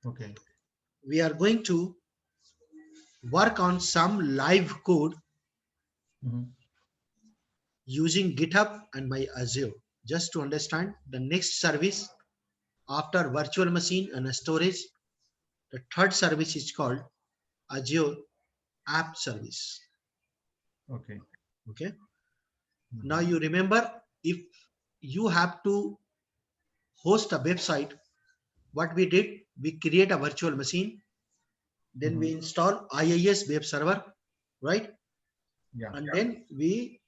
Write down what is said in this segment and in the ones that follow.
Okay. We are going to work on some live code Mm-hmm. using GitHub and my Azure. Just to understand the next service after virtual machine and storage, the third service is called Azure App Service. Okay. Okay. Now Mm-hmm. you remember, if you have to host a website, what we did, we create a virtual machine, then Mm-hmm. we install IIS web server, right? Yeah. And then we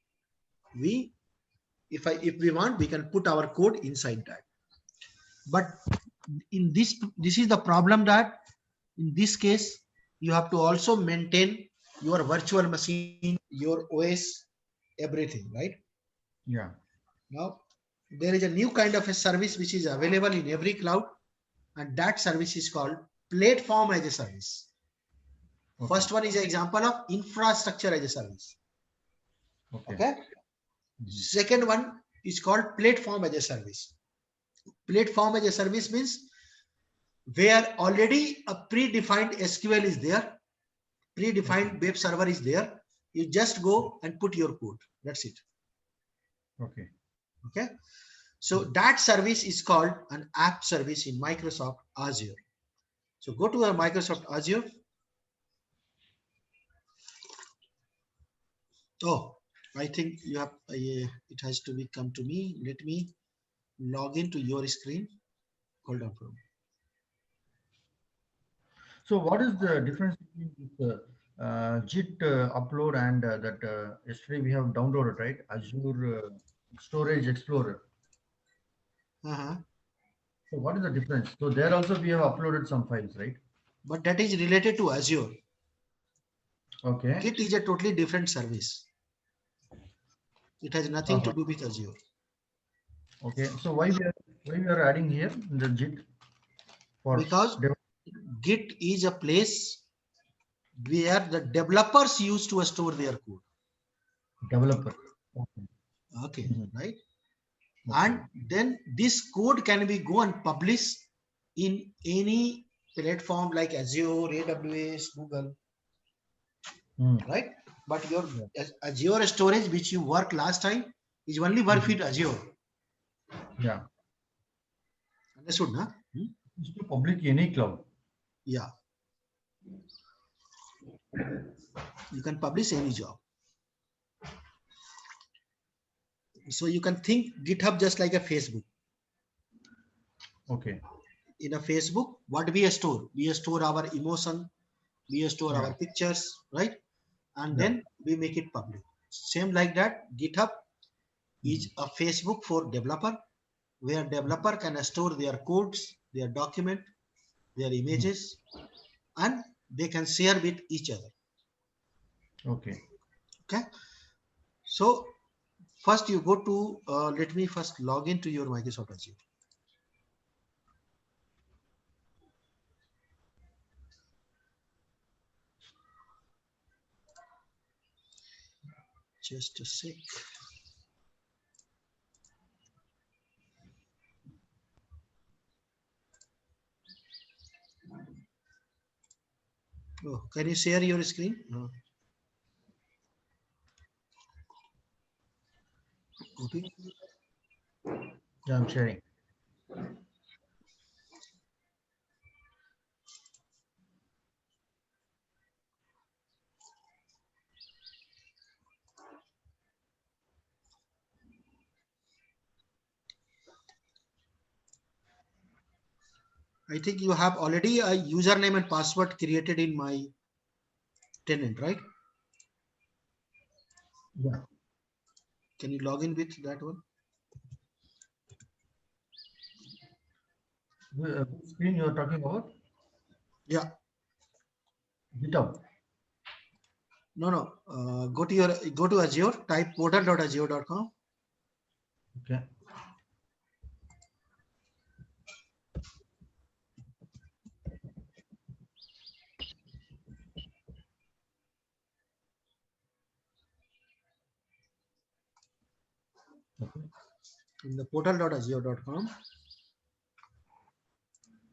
if we want, we can put our code inside that. But in this is the problem, that in this case you have to also maintain your virtual machine, your OS, everything, right? Yeah. Now there is a new kind of a service which is available in every cloud, and that service is called platform as a service. Okay. First one is an example of infrastructure as a service. Okay. Okay. Mm-hmm. Second one is called platform as a service. Platform as a service means where already a predefined SQL is there, Okay. predefined web server is there. You just go and put your code. That's it. Okay. Okay. So Mm-hmm. that service is called an app service in Microsoft Azure. So go to a Microsoft Azure. Oh, I think you have. It has to be come to me. Let me log into your screen. Hold on for a moment. So what is the difference between this JIT upload and that yesterday we have downloaded, right? Azure Storage Explorer. Uh-huh. So what is the difference? So there also we have uploaded some files, right? But that is related to Azure. Okay. Git is a totally different service. It has nothing to Uh-huh. do with Azure, Okay. So why we are adding here the JIT for because dev Git is a place where the developers used to store their code. developer? Okay. Okay, Mhm. right? Okay. And then this code can be go and publish in any platform like Azure, AWS, Google, Mm. right? But your Yeah. Azure storage, which you worked last time, is only work Mhm. with Azure. Yeah. Understood, na? It's to public any cloud. Yeah, you can publish any job. So you can think GitHub just like a Facebook. Okay. In a Facebook, what we store? We store our emotion, we store our Yeah. pictures, right? And Yeah. then we make it public. Same like that, GitHub Mhm. is a Facebook for developer, where developer can store their codes, their document, their Mhm. images, and they can share with each other. Okay. Okay. So first you go to let me first log into your Microsoft Azure. Just a sec. Oh, can you share your screen? Copy. Yeah, I'm sharing. I think you have already a username and password created in my tenant, right? Yeah. Can you log in with that one? Which screen you are talking about? Yeah. GitHub. No, no. Go to Azure. Type portal.azure.com. Okay. Okay. In the portal.azure.com,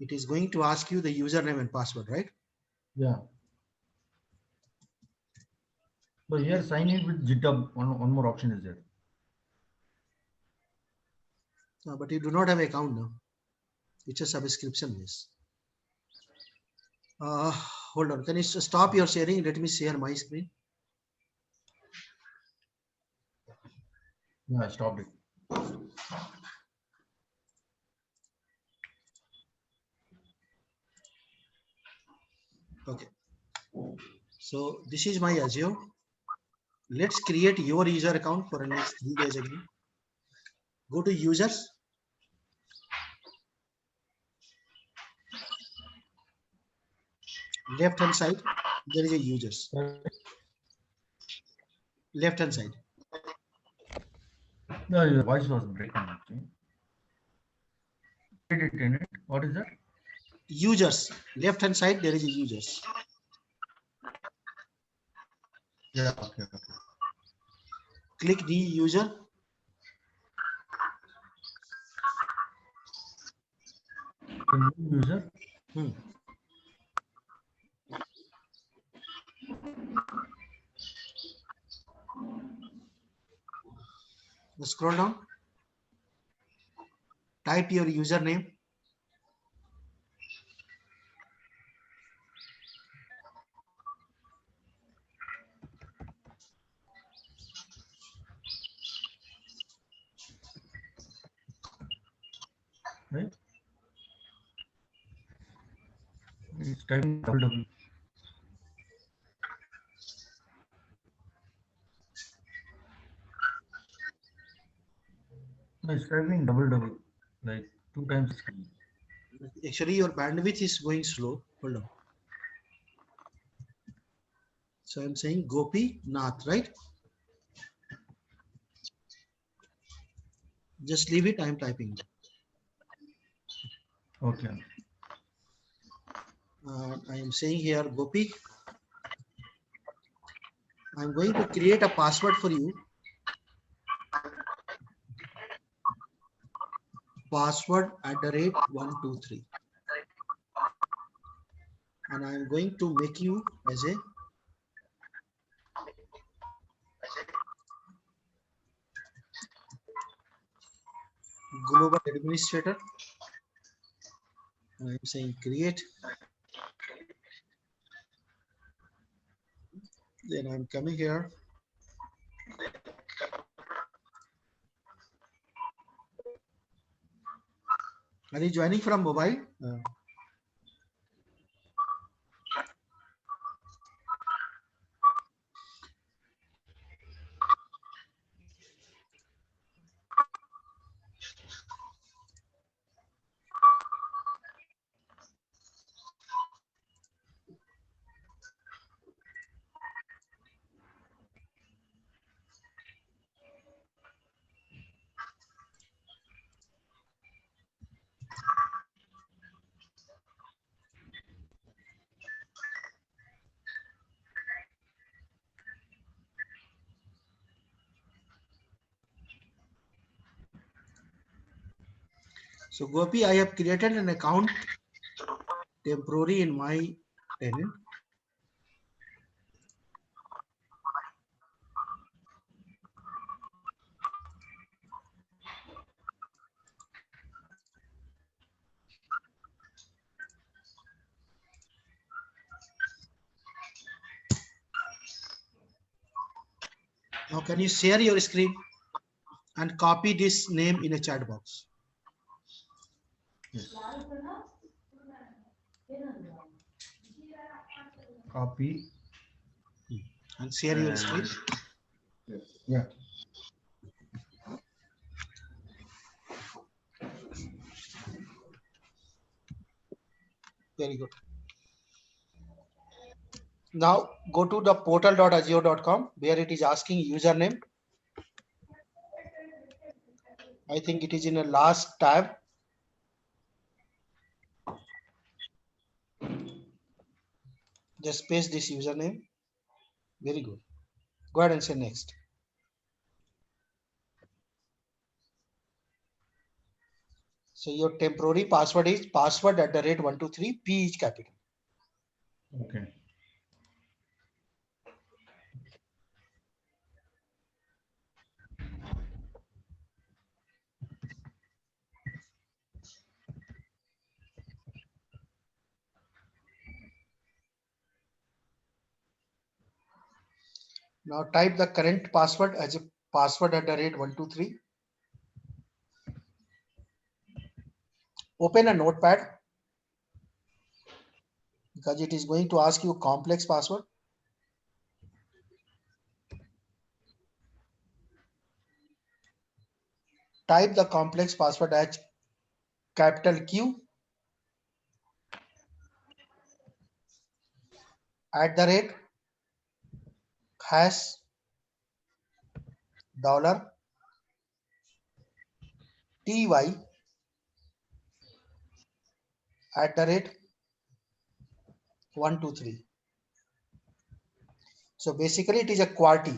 it is going to ask you the username and password, right? Yeah. So here sign in with GitHub. One more option is there. But you do not have an account now. It's a subscription base. Hold on. Can you stop your sharing? Let me share my screen. Yeah, I stopped it. Okay. So this is my Azure. Let's create your user account for the next 3 days again. Go to users. Left hand side, there is a users. Left hand side. No, your voice was breaking actually. Tenant. What is that? Users. Left hand side, there is a users. Yeah, okay, okay. Click the user. The new user. Scroll down. Type your username. Right? It's typing double. No, it's typing double. Like 2 times screen. Actually, your bandwidth is going slow. Hold on. So I'm saying Gopi Nath, right? Just leave it. I'm typing. Okay. I am saying here Gopi. I'm going to create a password for you. Password @123. And I'm going to make you as a global administrator. I'm saying create. Then I'm coming here. Are you joining from mobile? So Gopi, I have created an account temporary in my tenant. Now can you share your screen and copy this name in a chat box? Yes. Copy. And share your screen. Yeah. Very good. Now go to the portal.azure.com where it is asking username. I think it is in the last tab. Just paste this username. Very good. Go ahead and say next. So your temporary password is password@123, P is capital. Okay. Now type the current password as a password@123. Open a notepad because it is going to ask you complex password. Type the complex password as capital Q @ $TY @123. So basically it is a QWERTY,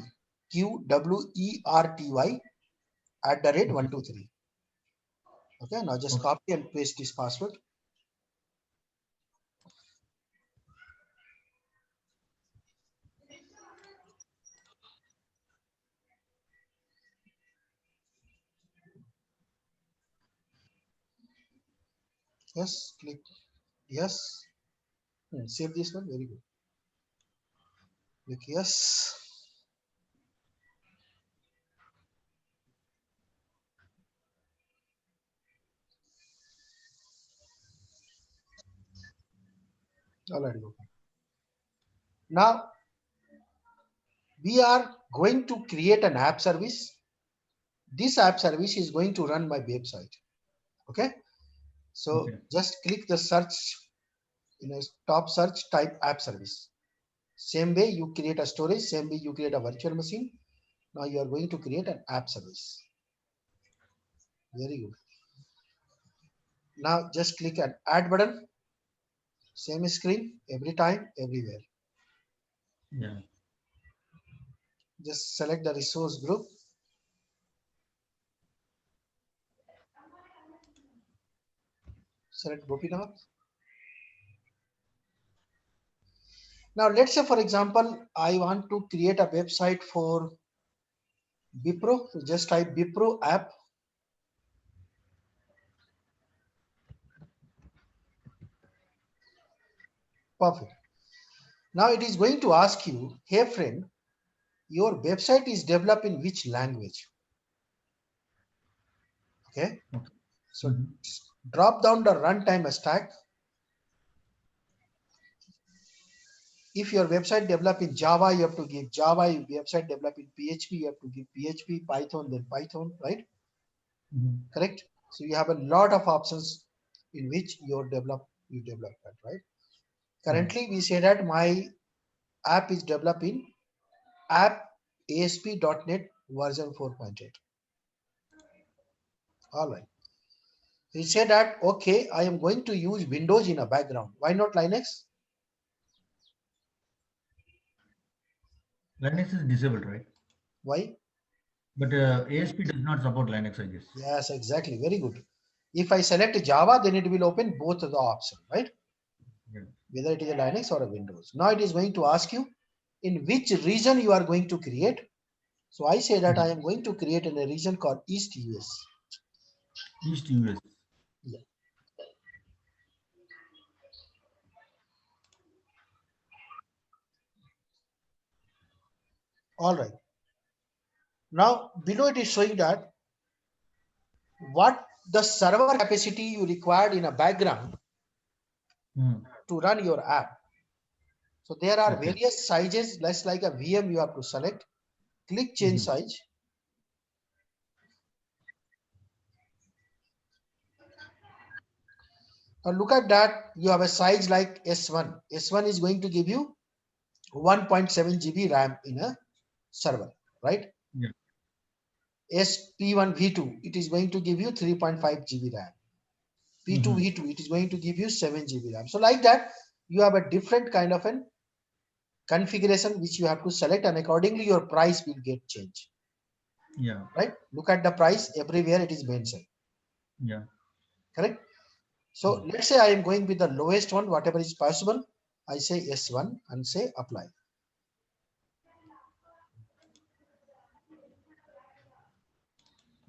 QWERTY Okay. @123. Okay, now just Okay. copy and paste this password. Yes, click yes. Save this one, very good. Click yes. All right, go. Now we are going to create an app service. This app service is going to run my website. Okay, so Okay. just click the search in a top search, type app service. Same way you create a storage, same way you create a virtual machine. Now you are going to create an app service. Very good. Now just click an add button. Same screen every time, everywhere. Yeah. Just select the resource group. Select Gopinath. Now let's say, for example, I want to create a website for Bipro. So just type Bipro app. Perfect. Now it is going to ask you, hey friend, your website is developed in which language? Okay. Okay. So Mhm. drop down the runtime stack. If your website developed in Java, you have to give Java. If website developed in PHP, you have to give PHP, Python, then Python, right? Mhm. Correct. So you have a lot of options in which you develop that, right? Yeah. Currently, we say that my app is developed in app ASP.NET version 4.8. All right. We say that, okay, I am going to use Windows in a background. Why not Linux? Linux is disabled, right? Why? But ASP does not support Linux, I guess. Yes, exactly. Very good. If I select Java, then it will open both of the options, right? Yeah. Whether it is a Linux or a Windows. Now it is going to ask you in which region you are going to create. So I say that Mhm. I am going to create in a region called East US. East US. Yeah. All right. Now below it is showing that what the server capacity you required in a background Mhm. to run your app. So there are Okay. various sizes, less like a VM you have to select. Click change Mhm. size. Now look at that. You have a size like S1. S1 is going to give you 1.7 GB RAM in a server, right? Yeah. SP1 V2, it is going to give you 3.5 GB RAM. P2 Mhm. V2, it is going to give you 7 GB RAM. So like that, you have a different kind of an configuration which you have to select, and accordingly your price will get changed, Yeah. right? Look at the price everywhere it is mentioned. Yeah. correct? So let's say I am going with the lowest one, whatever is possible. I say S1 and say apply.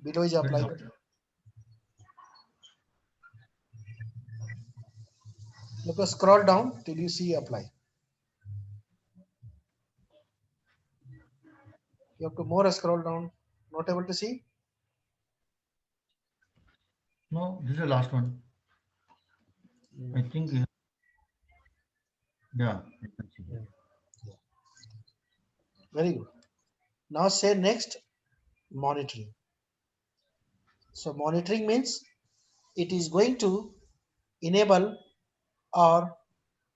Below is Where is apply it? button. Look, scroll down till you see apply. You have to more scroll down. Not able to see? No, this is the last one. I think, yeah, I can see. Very good. Now say next, monitoring. So monitoring means it is going to enable or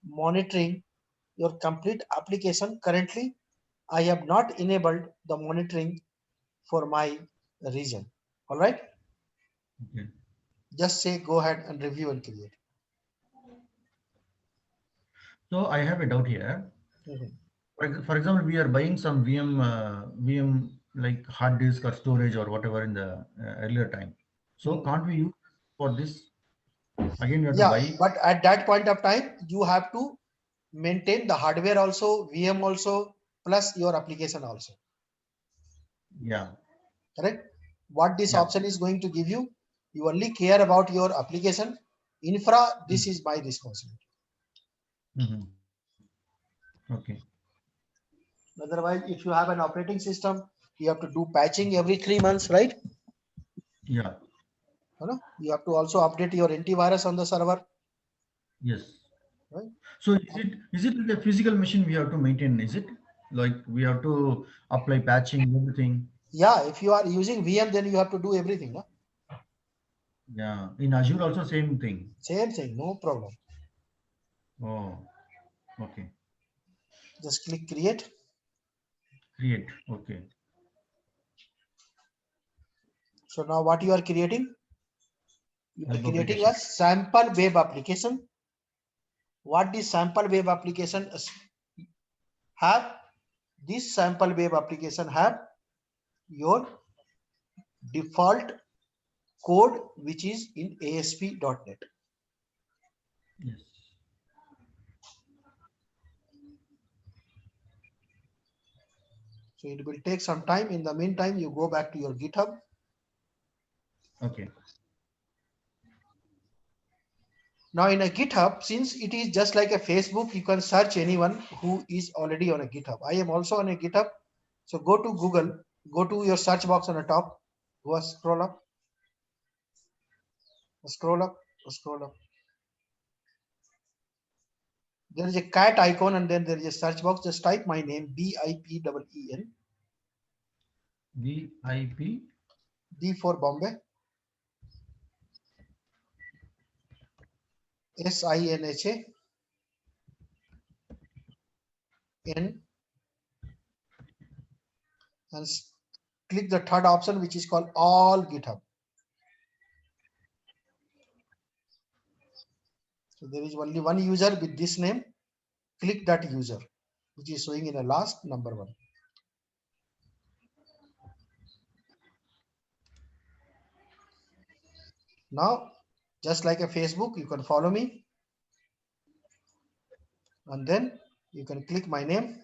monitoring your complete application. Currently, I have not enabled the monitoring for my region. All right. Okay. Just say go ahead and review and create. So I have a doubt here. Mhm. For example, we are buying some VM like hard disk or storage or whatever in the earlier time. So Mhm. can't we use for this? Again, you have to Yeah, buy. but at that point of time, you have to maintain the hardware also, VM also, plus your application also. Yeah, Correct? What this yeah. option is going to give you, you only care about your application. Infra, Mm. this is my responsibility. Mm-hmm. Okay. Otherwise, if you have an operating system, you have to do patching every 3 months, right? Yeah. You have to also update your antivirus on the server, Yes. right? So is it like a physical machine we have to maintain? Is it like we have to apply patching everything? Yeah, if you are using VM, then you have to do everything. No? Yeah. In Azure also same thing. Same thing, no problem. Oh, okay. Just click create. Create. Okay. So now what you are creating? You are Web creating application. a sample web application. What this sample web application have? This sample web application have your default code which is in ASP.NET. Yes. So it will take some time. In the meantime, you go back to your GitHub. Okay. Now in a GitHub, since it is just like a Facebook, you can search anyone who is already on a GitHub. I am also on a GitHub. So go to Google, go to your search box on the top, go scroll up, scroll up, scroll up. There is a cat icon and then there is a search box. Just type my name, BIPEEN, VIP. B for Bombay, SINHA, N, and click the third option which is called all GitHub. So there is only one user with this name. Click that user, which is showing in the last number one. Now, just like a Facebook, you can follow me and then you can click my name.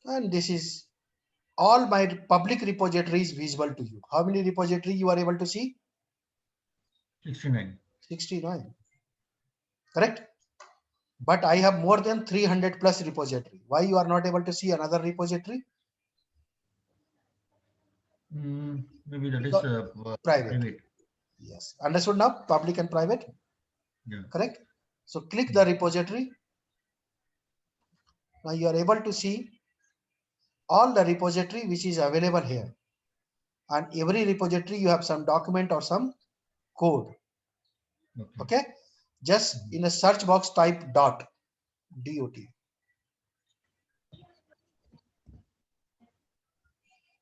And this is all my public repositories visible to you. How many repository you are able to see? 69. 69, correct? But I have more than 300 plus repository. Why you are not able to see another repository? Maybe that is Because private. private. Yes. Understood now? Public and private. Yeah. Correct. So click the repository. Now you are able to see all the repository which is available here. And every repository you have some document or some code. Okay. Okay. Just in a search box type dot.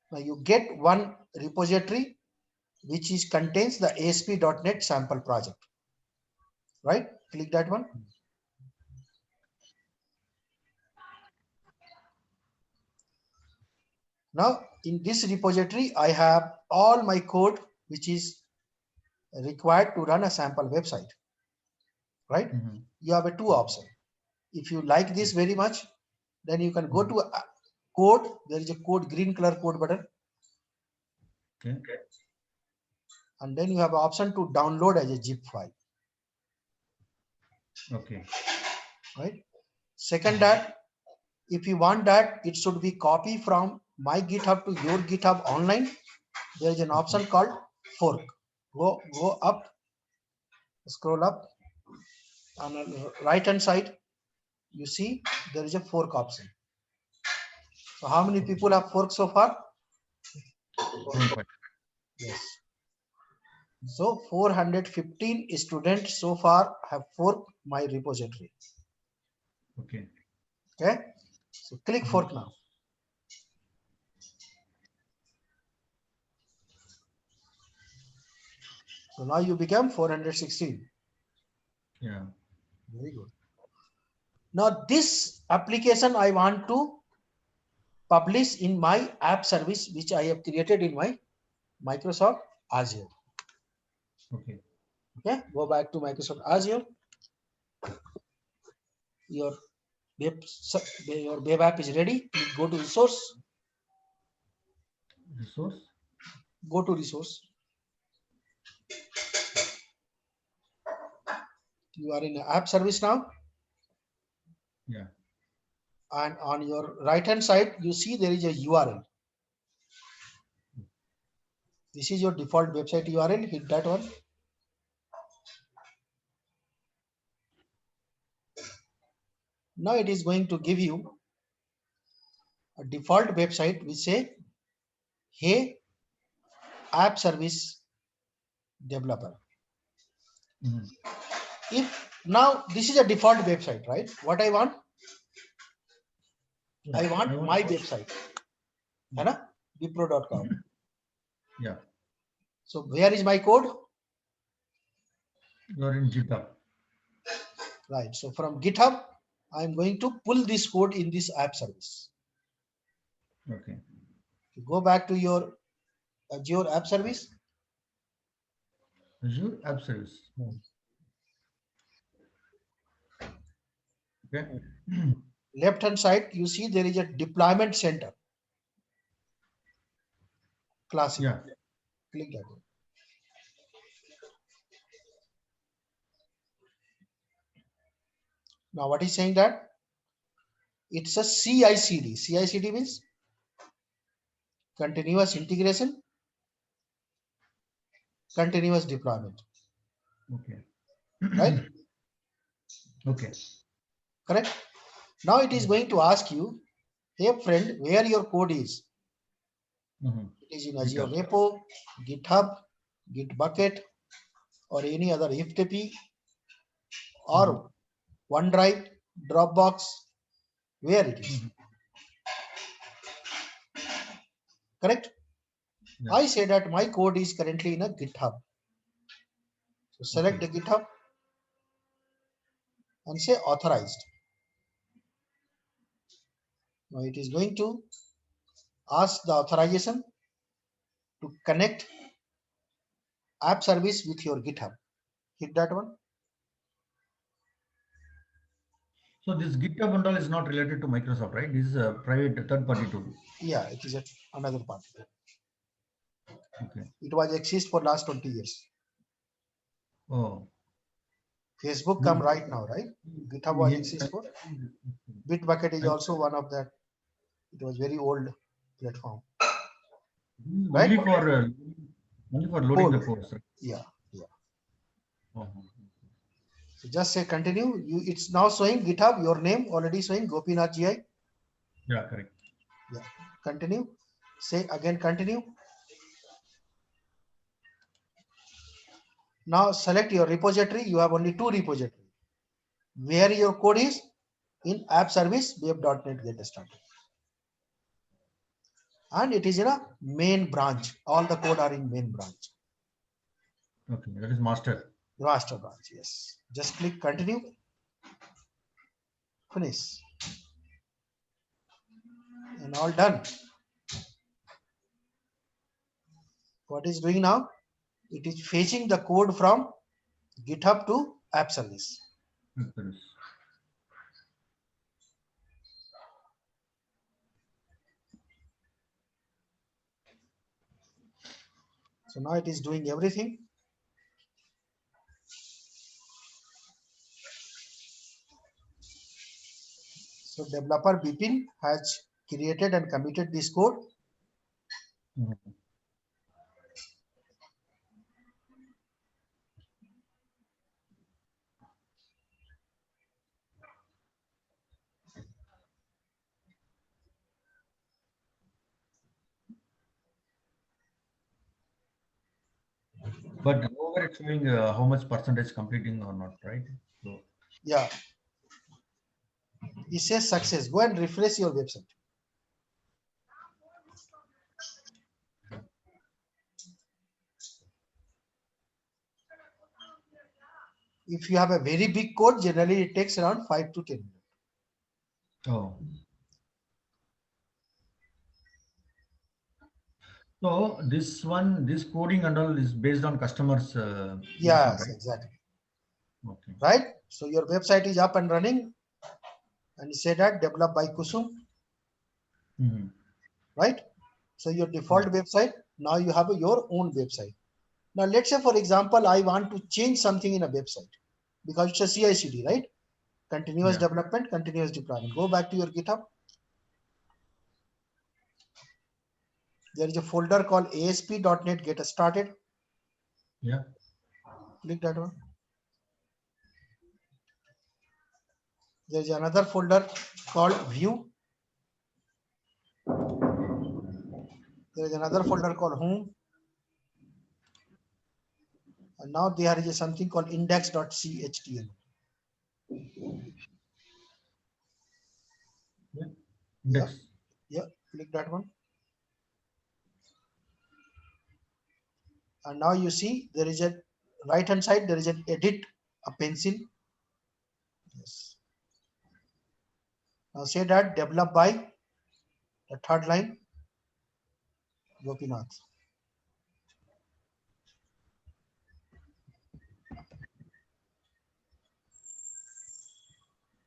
Now you get one repository which is contains the ASP.NET sample project. Right? Click that one. Now in this repository, I have all my code which is required to run a sample website, right? You have a two option. If you like this very much, then you can go to code. There is a code, green color code button. Okay. And then you have an option to download as a zip file. Okay. Right. Second, that if you want that it should be copy from my GitHub to your GitHub online, there is an option called fork. Go up, scroll up. On the right hand side, you see there is a fork option. So how many people have forked so far? 4 and 5. Yes. So 415 students so far have forked my repository. Okay. Okay. So click fork now. So now you become 416. Yeah. Very good. Now this application I want to publish in my app service, which I have created in my Microsoft Azure. Okay. Okay. Go back to Microsoft Azure. Your web app is ready. Go to resource. Resource. Go to resource. You are in app service now. Yeah. And on your right hand side, you see there is a URL. This is your default website URL. Hit that one. Now it is going to give you a default website which say, hey, app service developer. If now this is a default website, right? What I want? Yeah. I want my website. Wipro.com. Yeah. So where is my code? You are in GitHub. Right. So from GitHub, I'm going to pull this code in this app service. Okay. Go back to your Azure app service. Azure App Service. Okay. Left hand side, you see there is a deployment center. Classic. Yeah. Click that one. Now what is saying that? It's a CI/CD. CI/CD means continuous integration, continuous deployment. Okay. Right? Okay. Correct? Now it is going to ask you, hey friend, where your code is. It is in Azure repo, GitHub, Gitbucket, or any other FTP, or OneDrive, Dropbox, where it is. Correct? Yeah. I say that my code is currently in a GitHub. So select the GitHub and say authorized. Now it is going to ask the authorization to connect app service with your GitHub. Hit that one. So this GitHub and all is not related to Microsoft, right? This is a private third-party tool. Yeah, it is another part. Okay. It was exist for last 20 years. Oh. Facebook come right now, right? GitHub was exist for. Bitbucket is also one of that. It was very old platform. Right? Only for loading the Code. codes. Right? Yeah, yeah. Oh. So just say continue. It's now showing GitHub, your name already showing Gopinath GI. Yeah, correct. Yeah. Continue. Say again continue. Now select your repository. You have only two repositories. Where your code is in app service web.net get started. And it is in a main branch. All the code are in main branch. Okay, that is master. Master branch, yes. Just click continue. Finish. And all done. what is doing now? It is fetching the code from GitHub to app service. So now it is doing everything. So developer Bipin has created and committed this code. Mhm. But over it's showing how much percentage completing or not, right? So Yeah, it says success. Go and refresh your website. If you have a very big code, generally it takes around 5 to 10 minutes. oh, so this coding and all is based on customers' vision, Yes, right? exactly. Okay. Right? So your website is up and running and you say that developed by Kusum, Mhm. right? So your default Yeah. website, now you have your own website. Now let's say, for example, I want to change something in a website because it's a CI/CD, right? Continuous Yeah. development, continuous deployment. Go back to your GitHub. There is a folder called ASP.NET Get Started. Yeah. Click that one. There is another folder called View. There is another folder called Home. And now there is something called index.chtml. Yeah. Yeah, Index. yeah, click that one. And now you see there is a right hand side, there is an edit, a pencil. Yes. Now say that developed by the third line, Gopinath.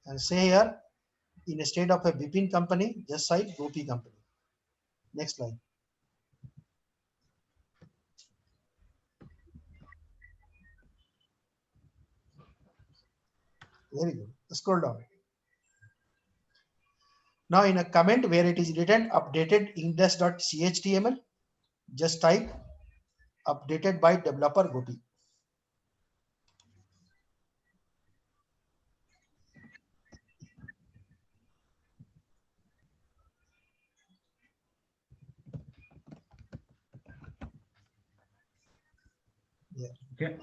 And say here, instead of a Bipin company, just cite Gopi company. Next line. Very good. Scroll down. Now in a comment where it is written updated index.chtml, just type updated by developer Gopi. Yeah. Okay.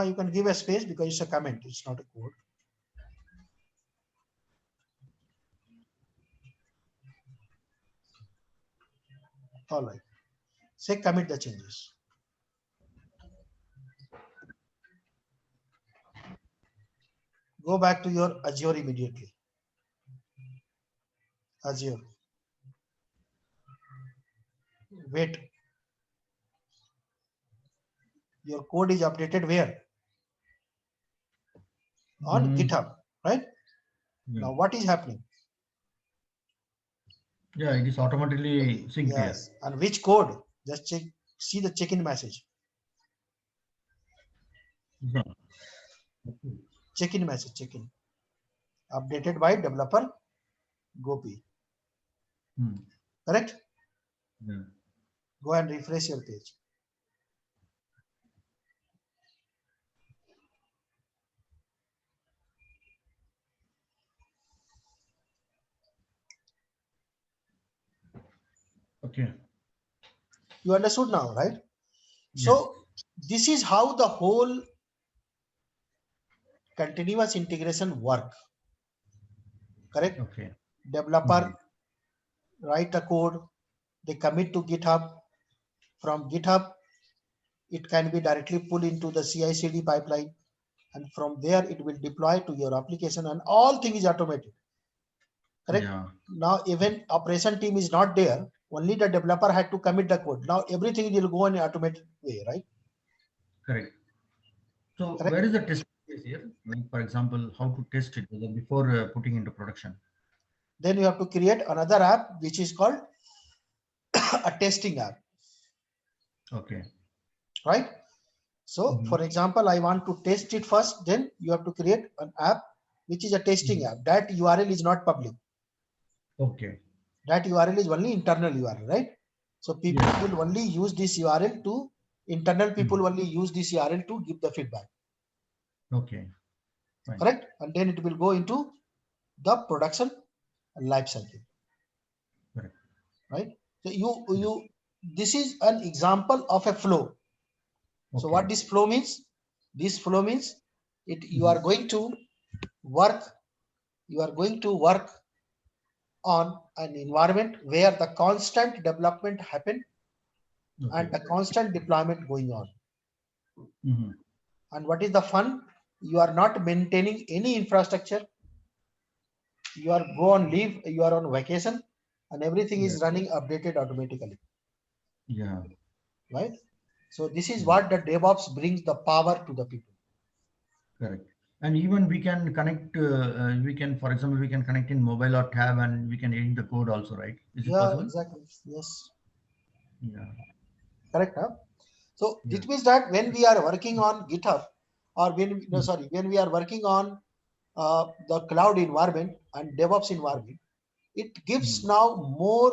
You can give a space because it's a comment, it's not a code. All right. Say commit the changes. Go back to your Azure immediately. Azure. Wait. Your code is updated where? On Mm, GitHub, right? yeah. Now what is happening? Yeah, it is automatically synced here. Yes. And which code? Just check. See the check-in message. Yeah. Check-in message. Check-in. Updated by developer Gopi. Hmm. Correct? Yeah. Go and refresh your page. Okay. You understood now, right? Yes. So this is how the whole continuous integration work. Correct? Okay. Mhm. Developer write a code, they commit to GitHub. From GitHub, it can be directly pulled into the CI/CD pipeline, and from there it will deploy to your application, and all thing is automated. Correct? Yeah. Now even operation team is not there. only the developer had to commit the code. Now everything will go in an automated way, right? Correct. So Correct. where is the test case here? Like for example, how to test it whether before putting into production? Then you have to create another app which is called a testing app, Okay. right? So Mm-hmm. for example, I want to test it first, then you have to create an app which is a testing Mm-hmm. app. That URL is not public. Okay. That URL is only internal URL, right? So people Yes. will only use this URL to, internal Mhm. people only use this URL to give the feedback, Okay. Fine. correct? And then it will go into the production life cycle, Correct. right? So Yes. this is an example of a flow. So what Okay. this flow means? This flow means you Mm-hmm. are going to work, you are going to work on an environment where the constant development happen and Okay. the constant deployment going on. Mm-hmm. And what is the fun? You are not maintaining any infrastructure. You are go on leave, you are on vacation, and everything Yeah. is running updated automatically, Yeah. right? So this is Yeah. what the DevOps brings the power to the people. Correct. And even we can connect, we can, for example, we can connect in mobile or tab and we can edit the code also, right? Is it Yeah, possible? exactly. Yes, Yeah. correct. Huh? So Yeah. it means that when we are working on GitHub, or when no, Mhm. sorry, when we are working on the cloud environment and DevOps environment, it gives Mhm. now more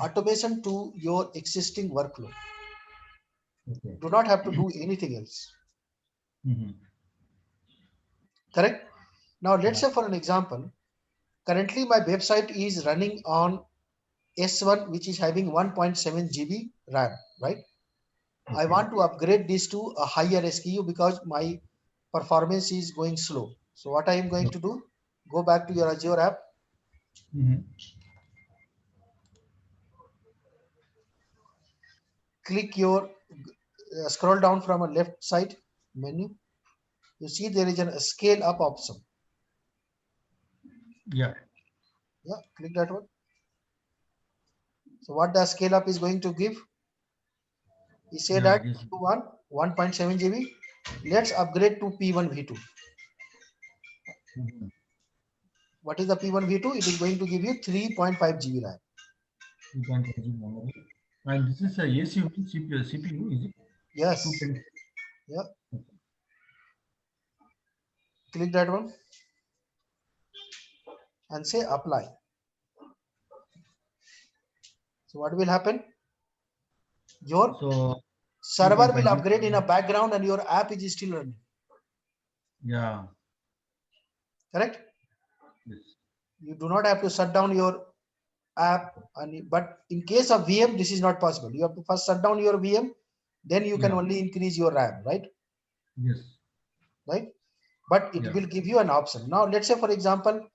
automation to your existing workload. Okay. Do not have to do anything else. Mm-hmm. Correct. Now let's Yeah. say for an example, currently my website is running on S1, which is having 1.7 GB RAM, right? I Okay. want to upgrade this to a higher SKU because my performance is going slow. So what I am going Okay. to do, go back to your Azure app, Mm-hmm. click your, scroll down from a left side menu. You see there is a scale up option. Yeah. Yeah, click that one. So what the scale up is going to give? You say Yeah. that It is. to 1.7 GB. Let's upgrade to P1 V2. Mm-hmm. What is the P1 V2? It is going to give you 3.5 GB RAM. 2.5 memory. And this is a ACU CPU, is it? Yes. 210. Yeah. Okay. Click that one and say apply. So what will happen? Your So server 2.5 will GB. upgrade in a background and your app is still running. Yeah. Correct? Yes. You do not have to shut down your app. But in case of VM, this is not possible. You have to first shut down your VM, then you can Yeah. only increase your RAM, right? Yes. Right? But it Yeah. will give you an option. Now, let's say, for example,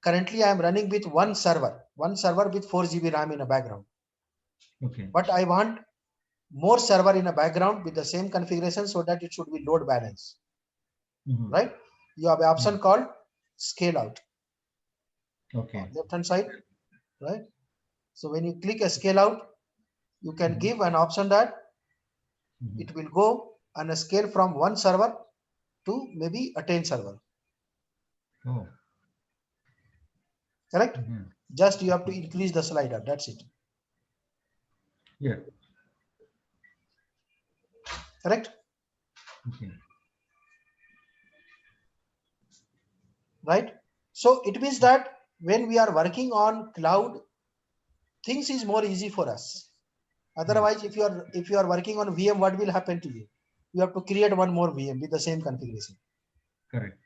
currently I am running with one server with 4 GB RAM in a background. Okay. But I want more server in a background with the same configuration so that it should be load balance, Mm-hmm. right? You have an Yeah. option called scale out on Okay. left hand side, right? So when you click a scale out, you can Mm-hmm. give an option that Mm-hmm. it will go on a scale from one server to maybe a 10 server, Oh. correct? Mm-hmm. Just you have to Okay. increase the slider, that's it, Yeah. correct? Okay. Right? So it means that when we are working on cloud, things is more easy for us. Yes. Otherwise, if you are working on VM, what will happen to you? You have to create one more VM with the same configuration, Correct.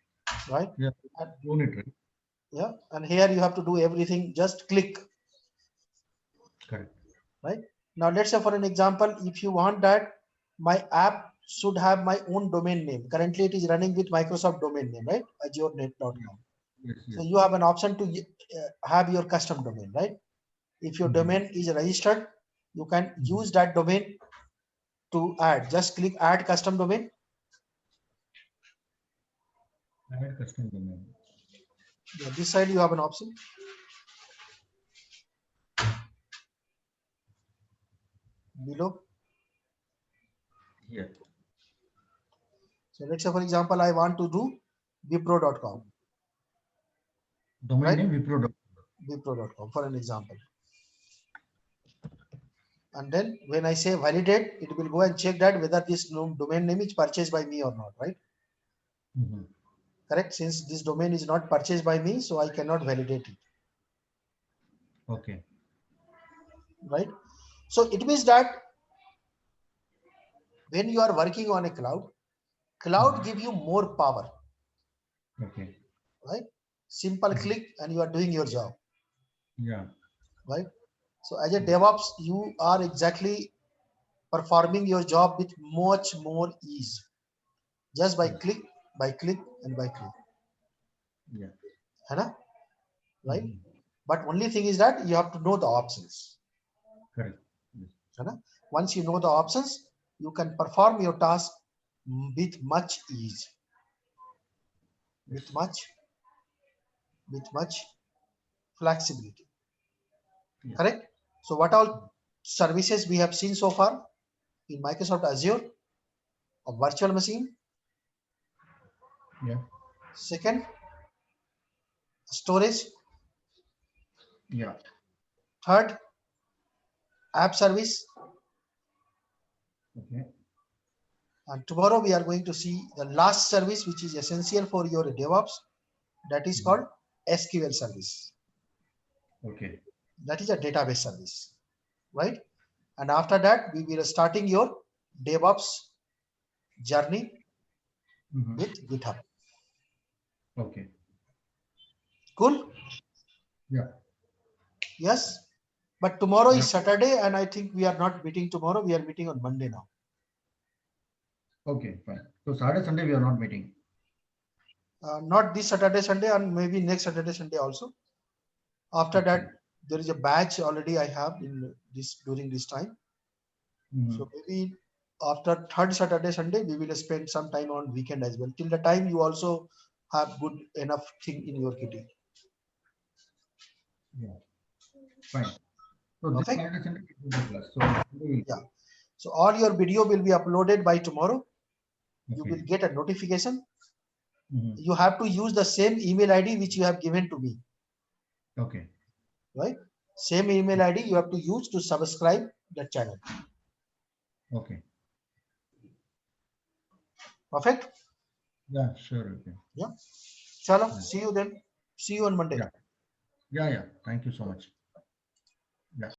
right? Yeah. And, Own it, right? yeah, and here you have to do everything. Just click, Correct. right? Now let's say for an example, if you want that my app should have my own domain name. Currently, it is running with Microsoft domain name, right? Yeah. AzureNet.com. Yes. So Yes. you have an option to have your custom domain, right? If your Mm-hmm. domain is registered, you can Mm-hmm. use that domain to add. Just click add custom domain. Add custom domain. Yeah, this side you have an option. below. Here. So let's say, for example, I want to do wipro.com, Domain right? name Wipro. Wipro.com for an example. And then when I say validate, it will go and check that whether this domain name is purchased by me or not, right? Mm-hmm. Correct. Since this domain is not purchased by me, so I cannot validate it, Okay. right? So it means that when you are working on a cloud give you more power, Okay. right? Simple Mhm. click and you are doing your job, Yeah. right? So as a Yes. DevOps, you are exactly performing your job with much more ease, just Yes. by click and by click, Yeah. है ना? Right? Mhm. But only thing is that you have to know the options, Correct. Yes. है ना? Once you know the options, you can perform your task with much ease, Yes. with much flexibility. Yeah. Correct? So what all services we have seen so far in Microsoft Azure? A virtual machine. Yeah. Second, storage. Yeah. Third, app service. Okay. And tomorrow we are going to see the last service, which is essential for your DevOps. That is Mhm. called SQL service. Okay. That is a database service, right? And after that, we will starting your DevOps journey Mhm. with GitHub. Okay. Cool? Yeah. Yes. But tomorrow Yeah. is Saturday, and I think we are not meeting tomorrow. We are meeting on Monday now. Okay. Fine. So Saturday, Sunday we are not meeting. Not this Saturday, Sunday, and maybe next Saturday, Sunday also. After Okay. that, there is a batch already I have in this during this time. Mhm. So maybe after third Saturday, Sunday, we will spend some time on weekend as well. Till the time you also have good enough thing in your kitty. Yeah. Fine. So this Perfect. Saturday, Sunday we do the class. So Sunday Yeah. So all your video will be uploaded by tomorrow. You will okay. get a notification. Mhm. You have to use the same email ID which you have given to me, Okay. right? Same email ID you have to use to subscribe the channel. Okay. Perfect. Yeah. Sure. Okay. Yeah. Chalo. Yeah. See you then. See you on Monday. Yeah. Yeah. Yeah. Thank you so much. Yeah.